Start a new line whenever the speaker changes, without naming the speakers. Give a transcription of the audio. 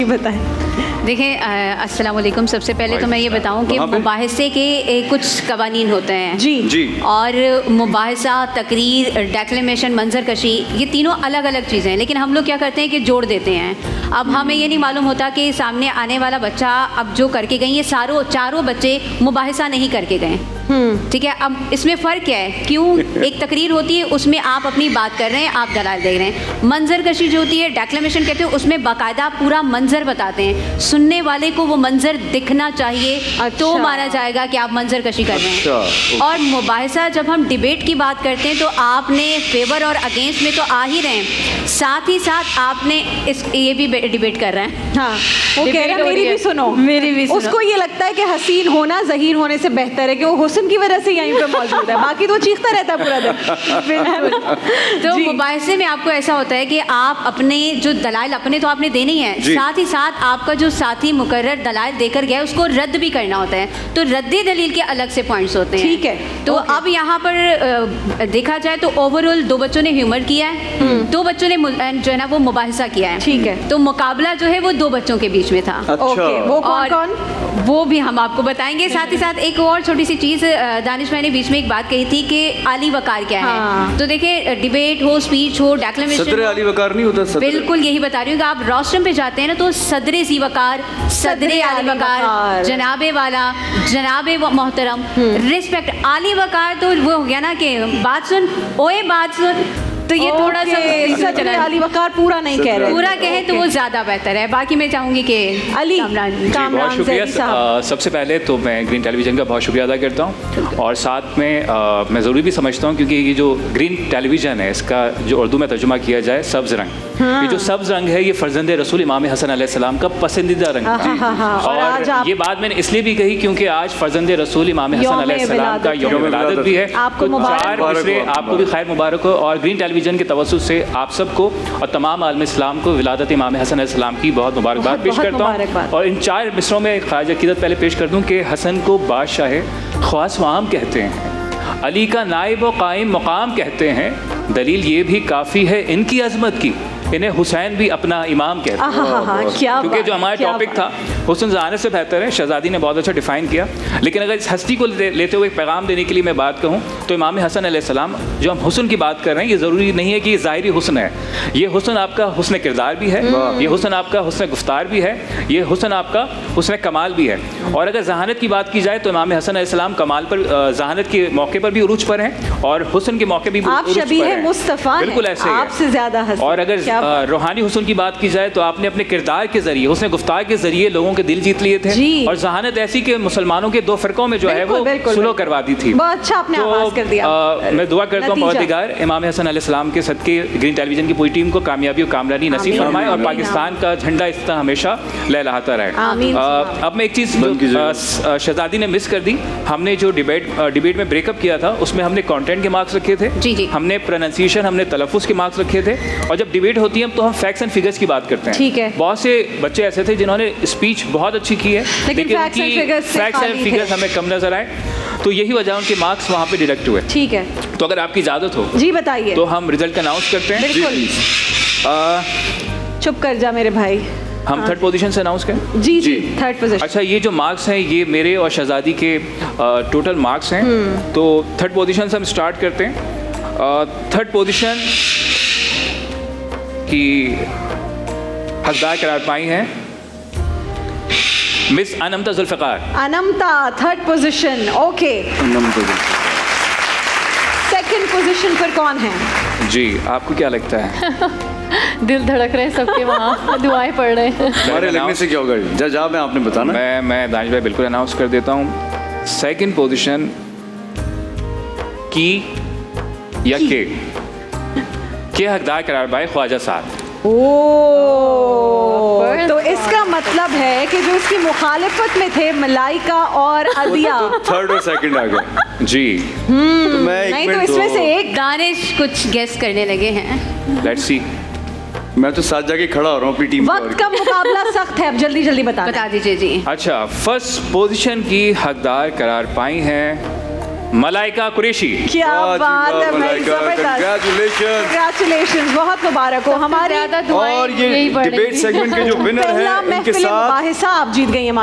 बताएं।
देखिए अस्सलाम वालेकुम। सबसे पहले तो मैं ये बताऊं कि मुबाहिसे के कुछ कवानीन होते हैं
जी।
और मुबाहिसा, तकरीर, डेक्लेमेशन, मंजर कशी, ये तीनों अलग अलग चीज़ें हैं, लेकिन हम लोग क्या करते हैं कि जोड़ देते हैं। अब हमें ये नहीं मालूम होता कि सामने आने वाला बच्चा अब जो करके गई, ये चारों बच्चे मुबाहिसा नहीं करके गए। ठीक है, अब इसमें फ़र्क क्या है? क्यों एक तकरीर होती है उसमें आप अपनी बात कर रहे हैं, आप दलाल दे रहे हैं। मंजर कशी जो होती है, डेक्लेमेशन कहते हैं, उसमें बाकायदा पूरा मंजर बताते हैं, सुनने वाले को वो मंजर दिखना चाहिए। तो माना जाएगा कि आप मंजर कशी कर रहे हैं। और मुबाहिसा जब हम डिबेट की बात करते हैं तो आपने फेवर और अगेंस्ट में तो आ ही रहे हैं, साथ ही साथ आपने ये भी डिबेट कर रहे हैं।
हाँ, वो कह रहा है मेरी भी सुनो,
मेरी भी सुनो।
उसको ये लगता है कि हसीन होना ज़हीर होने से बेहतर है, कि वो हुस्न की वजह से यहीं पे मौजूद है, बाकी तो चीखता रहता है पूरा दिन।
तो मुबाहिसे में आपको ऐसा होता है कि आप अपने जो दलाइल अपने तो आपने देने ही हैं, साथ ही साथ आपका जो साथी मुकर्रर दलाइल देकर गया उसको रद्द भी करना होता है। तो रद्दी दलील के अलग से पॉइंट्स होते हैं।
ठीक है।
तो अब यहाँ पर देखा जाए तो ओवरऑल 2 बच्चों ने ह्यूमर किया है, 2 बच्चों ने जो है ना वो मुबाहिसा किया है।
ठीक है।
तो मुकाबला जो है वो 2 बच्चों के बीच में था।
ओके, वो कौन?
वो भी हम आपको बताएंगे। साथ ही साथ एक और छोटी सी चीज़, दानिश भाई ने बीच में एक बात कही थी कि आली वकार क्या है। तो देखिए, डिबेट हो, स्पीच हो, डेक्लेमेशन,
सदर आली वकार नहीं होता।
बिल्कुल यही बता रही हूँ कि आप रोस्ट्रम पे जाते हैं ना तो सदरे सी वकार, सदरे आली वकार, जनाबे वाला, जनाबे मोहतरम, रिस्पेक्ट। आली वकार तो वो हो गया ना कि बात सुन, ओए बात सुन, तो ये थोड़ा सा
सदरे आली वकार पूरा नहीं कह रहे,
पूरा कहे तो वो ज़्यादा बेहतर है। बाकी मैं चाहूँगी कि
अली
बहुत शुक्रिया। सबसे पहले तो मैं ग्रीन टेलीविज़न का बहुत शुक्रिया अदा करता हूँ, और साथ में मैं ज़रूरी भी समझता हूँ क्योंकि ये जो ग्रीन टेलीविज़न है इसका जो उर्दू में तर्जुमा किया जाए सब्ज़ रंग, ये जो सब्ज़ रंग है ये फ़र्जंदे रसूल इमाम हसन अलैहिस्सलाम का पसंदीदा रंग है। और ये बात मैंने इसलिए भी कही क्योंकि आज फ़र्जंदे रसूल इमाम हसन अलैहिस्सलाम का यौम विलादत भी है।
आपको
आपको भी खैर मुबारक हो, और ग्रीन टेलीविज़न के तवज्जुह से आप सबको और तमाम आलम इस्लाम को विलादत इमाम हसन अलैहिस्सलाम की बहुत मुबारकबाद पेश करता हूँ। और इन 4 मिसरों में ख्वाजा अक़ीदत पहले पेश कर दूँ कि हसन को बादशाह ख़ास वाम कहते हैं, अली का नाइब व कायम मकाम कहते हैं, दलील ये भी काफ़ी है इनकी अजमत की, इन्हें हुसैन भी अपना इमाम कहते हैं। क्योंकि जो हमारा टॉपिक था हुस्न ज़हानत से बेहतर है, शहज़ादी ने बहुत अच्छा डिफ़ाइन किया। लेकिन अगर इस हस्ती को लेते हुए पैगाम देने के लिए मैं बात कहूँ तो इमाम हसन अलैहिस्सलाम, जो हम हुस्न की बात कर रहे हैं, ये ज़रूरी नहीं है कि ये ज़ाहिरी हुस्न है, ये हुस्न आपका हुस्न किरदार भी है, ये हुस्न आपका हुस्न गुफ्तार भी है, ये हुस्न आपका हुस्न कमाल भी है। और अगर ज़हानत की बात की जाए तो इमाम हसन अलैहिस्सलाम कमाल पर, ज़हानत के मौके पर भी उरूज पर हैं और हुस्न के मौके भी उरूज पर हैं। बिल्कुल ऐसे
आपसे ज़्यादा।
और अगर रूहानी हुस्न की बात की जाए तो आपने अपने किरदार के जरिए, हुस्न गुफ्तार के जरिए लोगों के दिल जीत लिए थे। और ज़हानत ऐसी कि मुसलमानों के 2 फ़िरक़ों में जो है वो सुलह करवा दी थी।
बहुत अच्छा आपने आवाज़ कर दिया।
मैं दुआ करता हूँ परवरदिगार इमाम हसन अलैहिस्सलाम के सदके ग्रीन टेलीविज़न की पूरी टीम को कामयाबी और कामरानी नसीब फरमाए और पाकिस्तान का झंडा इस तरह हमेशा लहलहाता रहे। अब मैं एक चीज़ शहज़ादी ने मिस कर दी, हमने जो डिबेट में ब्रेकअप किया था उसमें हमने कंटेंट के मार्क्स रखे थे, हमने प्रोनाउंसिएशन, हमने तलफ़ुज़ के मार्क्स रखे थे, और जब डिबेट होती है तो हम फैक्ट्स एंड फिगर्स की बात करते हैं।
ठीक है।
बहुत से बच्चे ऐसे थे जिन्होंने स्पीच बहुत अच्छी की है लेकिन फैक्ट्स एंड फिगर्स हमें कम नजर आए, तो यही वजह उनके मार्क्स वहाँ पे डिडक्ट हुए।
ठीक है।
तो अगर आपकी इजाज़त हो
जी बताइए,
तो हम रिजल्ट अनाउंस करते हैं।
बिल्कुल। चुप कर जा मेरे भाई।
हम 3rd पोजीशन से अनाउंस करें।
जी 3rd पोजीशन।
अच्छा, ये जो मार्क्स हैं ये मेरे और शहज़ादी के टोटल मार्क्स हैं। तो 3rd पोजीशन से हम स्टार्ट करते हैं। 3rd पोजीशन की हकदार करार पाई हैं Miss Anmata Zulfiqar.
Anmata 3rd position. Okay. 2nd position पर कौन है?
जी, आपको क्या लगता है?
दिल धड़क रहे हैं सबके, वहाँ दुआएं पढ़ रहे हैं।
हमारे लगने से क्या होगा? जवाब है आपने बताना।
मैं दानिश भाई बिल्कुल अनाउंस कर देता हूँ। 2nd पोजीशन की या के हकदार करार पाए ख्वाजा साहब।
तो इसका मतलब है कि जो इसकी मुखालिफत में थे मलाइका और अदिया,
3rd और 2nd आ गए।
जी।
तो मैं
नहीं तो इसमें से एक
दानिश कुछ गेस करने लगे हैं।
Let's see.
मैं तो साथ जाके खड़ा हो रहा हूँ अपनी टीम।
वक्त का मुकाबला सख्त है, अब जल्दी जल्दी बता
दीजिए जी।
अच्छा, 1st पोजीशन की हकदार करार पाई हैं मलाइका कुरैशी।
क्या बात है भाई,
मलाइका,
जबरदस्त।
congratulations।
Congratulations, बहुत मुबारक हो। हमारी
ज़्यादा दुआएं
और ये
यही
डिबेट
पड़ेंगी।
सेगमेंट के जो विनर
पहला
हैं इनके
महफिल
साथ
मुबाहिसा आप जीत गई हैं।